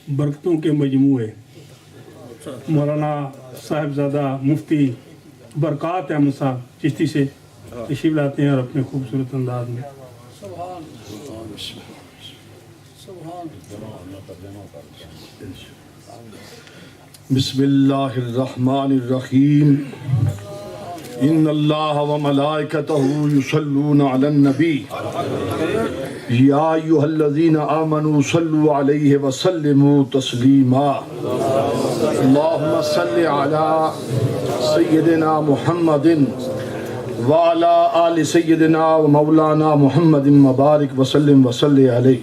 बरकतों के मजमूए मौलाना साहिबजादा मुफ्ती बरकात अहमद साहब चिश्ती से तशरीफ लाते हैं और अपने खूबसूरत अंदाज में बिस्मिल्लाहिर्रहमानिर्रहीम इन्नल्लाह व मलाइकतहु युसल्लूना अलन नबी या अय्युहल्लज़ीना आमनू सल्लु अलैहि व सल्लिमू तस्लीमा अल्लाहुम्मा सल्लि अला सय्यिदिना मुहम्मदिन व अला आलि सय्यिदिना व मौलाना मुहम्मदिन मुबारक व सल्लिम व सल्लि अलैहि।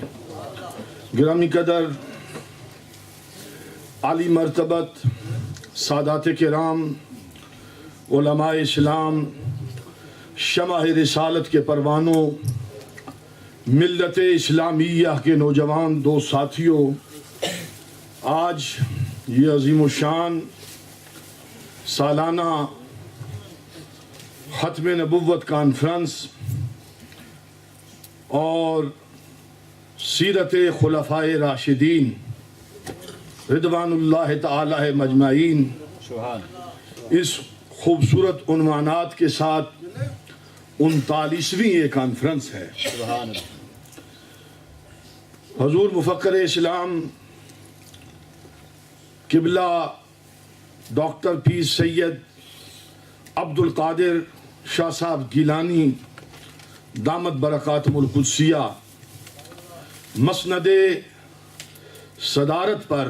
गिरामी कदर आली मर्तबत सादात किराम उलमाए इस्लाम शमाह रिसालत के परवानों मिल्लत इस्लामिया के नौजवान दो साथियों, आज ये अजीमुशान सालाना ख़त्म नबुव्वत कॉन्फ्रेंस और सीरत खुलफाए राशिदीन रिदवानुल्लाह ताला मजमाइन इस खूबसूरत उन्वानात के साथ 39वीं ये कॉन्फ्रेंस है। हजूर मुफक्कर इस्लाम किबला डॉक्टर पी सैयद अब्दुल कादिर शाह साहब गिलानी दामत बरकातहुल कुद्सिया मसनदे सदारत पर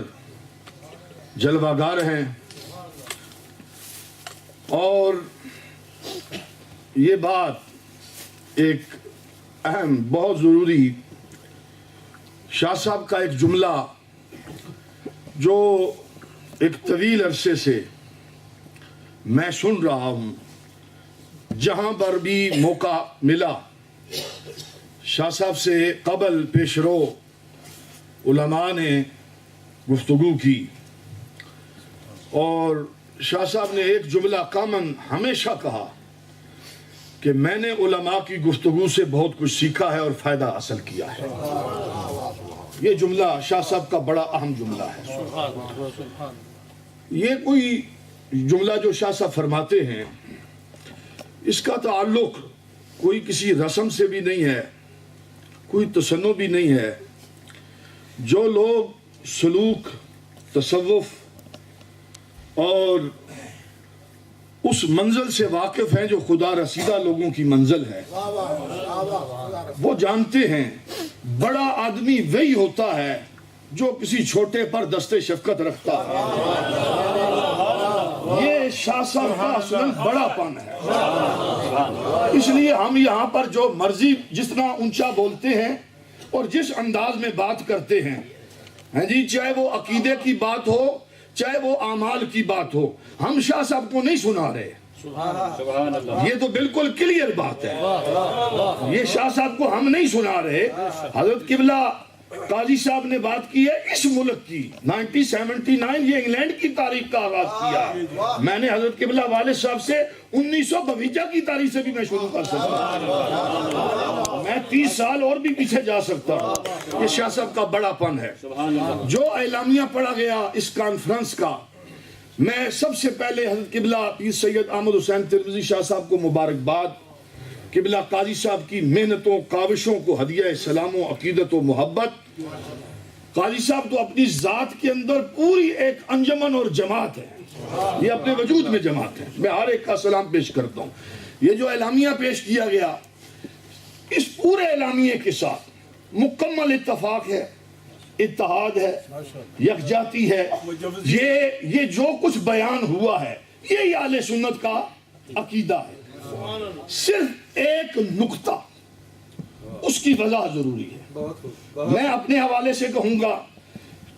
जलवागार हैं और ये बात एक अहम बहुत ज़रूरी शाह साहब का एक जुमला जो एक तवील अरसे से मैं सुन रहा हूँ, जहाँ पर भी मौका मिला शाह साहब से कबल पेशरो उलमा ने गुफ्तगू की और शाह साहब ने एक जुमला कामन हमेशा कहा कि मैंने उलमा की गुफ्तगू से बहुत कुछ सीखा है और फ़ायदा हासिल किया है। ये जुमला शाह साहब का बड़ा अहम जुमला है। ये कोई जुमला जो शाह साहब फरमाते हैं इसका ताल्लुक कोई किसी रस्म से भी नहीं है, कोई तसन्नो भी नहीं है। जो लोग सलूक तसव्वुफ और उस मंजिल से वाकिफ हैं जो खुदा रसीदा लोगों की मंजिल है, वो जानते हैं बड़ा आदमी वही होता है जो किसी छोटे पर दस्ते शफकत रखता है। ये शाह साहब का असलन बड़ापन है। इसलिए हम यहाँ पर जो मर्जी जितना ऊंचा बोलते हैं और जिस अंदाज में बात करते हैं जी, चाहे वो अकीदे की बात हो चाहे वो आमाल की बात हो, हम शाह साहब को नहीं सुना रहे। ये तो बिल्कुल क्लियर बात है। ये शाह साहब को हम नहीं सुना रहे। हजरत किबला काजी साहब ने बात की है इस मुल्क की 1979, ये इंग्लैंड की तारीख का आगाज किया। मैंने हजरत किबला वाले साहब से 1952 की तारीख से भी मैं शुरू कर सकता हूँ। मैं 30 साल और भी पीछे जा सकता हूँ। ये शाह साहब का बड़ापन है। जो एलामिया पढ़ा गया इस कॉन्फ्रेंस का, मैं सबसे पहले हजरत किबला पीर सैयद अहमद हुसैन तिरमिजी शाह साहब को मुबारकबाद, किबला काजी साहब की मेहनतों काविशों को हदिया सलामो अकीदत व मोहब्बत। काजी साहब तो अपनी जात के अंदर पूरी एक अंजमन और जमात है, ये अपने वजूद में जमात है। मैं हर एक का सलाम पेश करता हूँ। ये जो एलामिया पेश किया गया, इस पूरे एलामिये के साथ मुकम्मल इत्तफाक है, इत्तेहाद है, यकजाती है। ये जो कुछ बयान हुआ है ये आले सुन्नत का अकीदा है। सिर्फ एक नुक्ता उसकी वजह जरूरी है। मैं अपने हवाले से कहूंगा,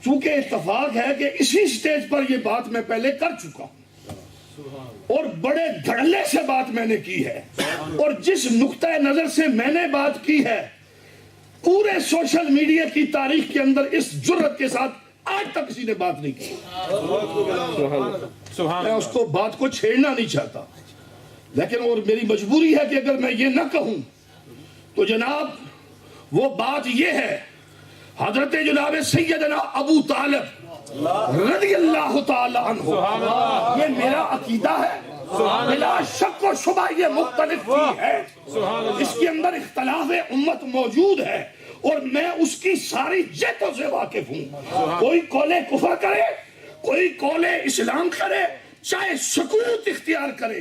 चूंकि इत्तफाक है कि इसी स्टेज पर यह बात मैं पहले कर चुका हूं और बड़े धड़ल्ले से बात मैंने की है, और जिस नुक्ता नजर से मैंने बात की है पूरे सोशल मीडिया की तारीख के अंदर इस जुर्रत के साथ आज तक किसी ने बात नहीं की। मैं उसको बात को छेड़ना नहीं चाहता, लेकिन और मेरी मजबूरी है कि अगर मैं ये ना कहूं तो जनाब वो बात ये है, حضرت جناب سیدنا ابو طالب رضی اللہ تعالی عنہ، یہ میرا عقیدہ ہے، بلا شک و شبہ یہ مختلف چیز ہے، اس کے اندر اختلاف امت موجود ہے اور میں اس کی ساری جہتوں سے واقف ہوں۔ کوئی قول کفر کرے، کوئی قول اسلام کرے، چاہے سکوت اختیار کرے،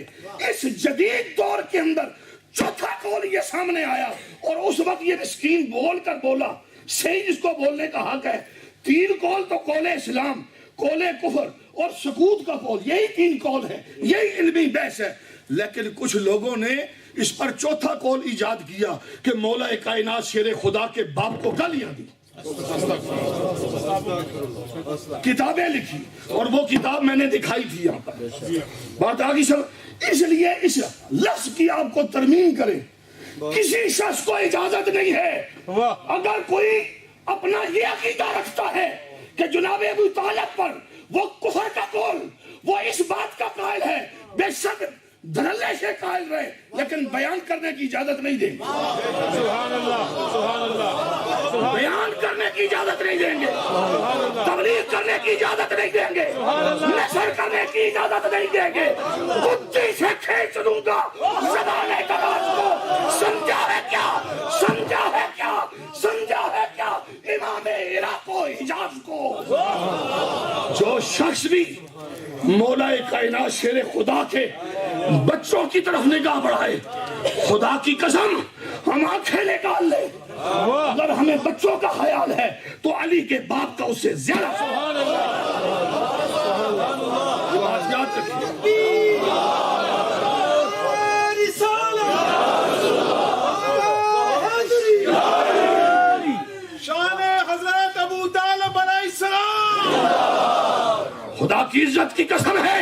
اس جدید دور کے اندر چوتھا قول یہ سامنے آیا اور اس وقت یہ مسکین بول کر بولا، صحیح جس کو بولنے کا حق ہے۔ تین قول تو قول اسلام، قول کفر اور سکوت کا قول، یہی تین قول ہے، یہی علمی بحث ہے، لیکن کچھ لوگوں نے اس پر چوتھا قول ایجاد کیا کہ مولا کائنات شیر خدا کے باپ کو گالیاں دی، کتابیں لکھی، اور وہ کتاب میں نے دکھائی تھی یہاں پر، بات آگی سب۔ اس لیے اس لفظ کی آپ کو ترمیم کریں، کسی شخص کو اجازت نہیں ہے اگر کوئی اپنا یہ عقیدہ رکھتا ہے کہ جناب ابو طالب پر وہ کفر کا قول، وہ اس بات کا قائل ہے، بے شک دھڑلے سے قائل رہے، لیکن بیان کرنے کی اجازت نہیں دیں گے، سبحان اللہ، سبحان اللہ، بیان کرنے کی اجازت نہیں دیں گے، تبلیغ کرنے کی اجازت نہیں دیں گے، نشر کرنے کی اجازت نہیں دیں گے، کتی سے کھینچ دوں گا زبان کلام کو۔ سمجھا ہے کیا؟ سمجھا ہے کیا؟ سمجھا ہے کیا امام عراق و حجاز کو؟ جو شخص بھی مولا کائنات شیر خدا کے بچوں کی طرف نگاہ بڑھائے، خدا کی قسم ہم آنکھیں نکال لیں، اگر ہمیں بچوں کا خیال ہے تو علی کے باپ کا اس سے زیادہ۔ سبحان اللہ، یہ بات یاد رکھیے۔ شان حضرت ابو طالب علیہ السلام، خدا کی عزت کی قسم ہے،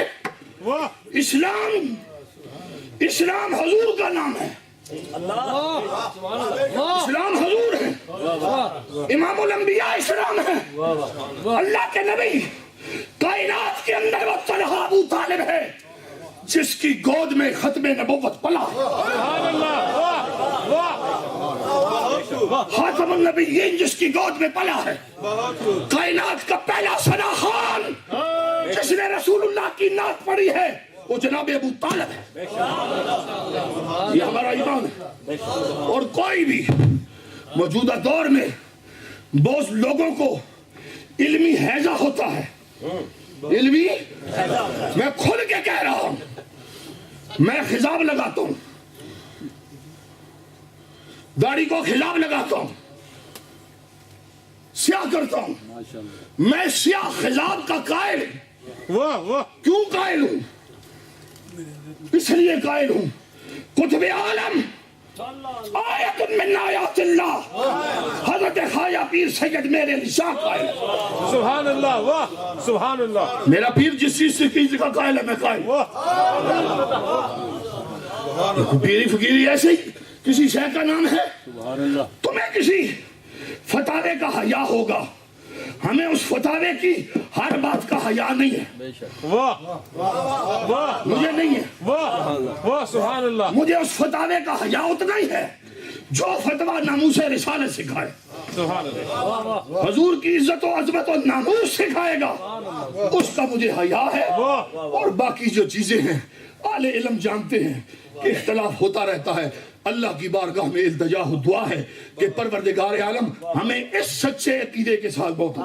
واہ، اسلام حضور کا نام ہے، اسلام حضور ہے، امام الانبیاء اسلام ہے، اللہ کے نبی کائنات کے اندر وہ طلحہ ابو طالب ہے جس کی گود میں ختم نبوت پلا ہے، سبحان اللہ، واہ واہ، خاتم النبیین جس کی گود میں پلا ہے، کائنات کا پہلا ثنا خان جس نے رسول اللہ کی نعت پڑھی ہے وہ جناب ابو طالب ہے۔ یہ ہمارا ایمان ہے، اور کوئی بھی موجودہ دور میں بہت لوگوں کو علمی ہیضہ ہوتا ہے، علمی، میں کھل کے کہہ رہا ہوں، میں خضاب لگاتا ہوں، داڑھی کو خضاب لگاتا ہوں، سیاہ کرتا ہوں، میں سیاہ خضاب کا قائل واہ واہ، کیوں قائل ہوں؟ اس لیے قائل ہوں کتب عالم آیت من آیات اللہ، حضرت خواجہ پیر سید میرے علی شاہ قائل، سبحان اللہ، واہ، سبحان اللہ، میرا پیر جس چیز کا قائل ہے میں قائل، پیری فقیری ایسے ہی کسی شے کا نام ہے، تمہیں کسی فتاوے کا حیا ہوگا، ہمیں اس فتاوے کی ہر بات کا حیا نہیں ہے، واہ واہ، مجھے نہیں ہے، واہ واہ، سبحان اللہ، مجھے اس فتاوے کا حیا اتنا ہی ہے جو فتویٰ ناموس رسالت سکھائے، سبحان اللہ، حضور کی عزت و عظمت و ناموس سکھائے گا، اس کا مجھے حیا ہے، اور باقی جو چیزیں ہیں اہل علم جانتے ہیں کہ اختلاف ہوتا رہتا ہے، اللہ کی بارگاہ میں التجا دعا ہے کہ پروردگار عالم ہمیں اس سچے عقیدے کے ساتھ بہت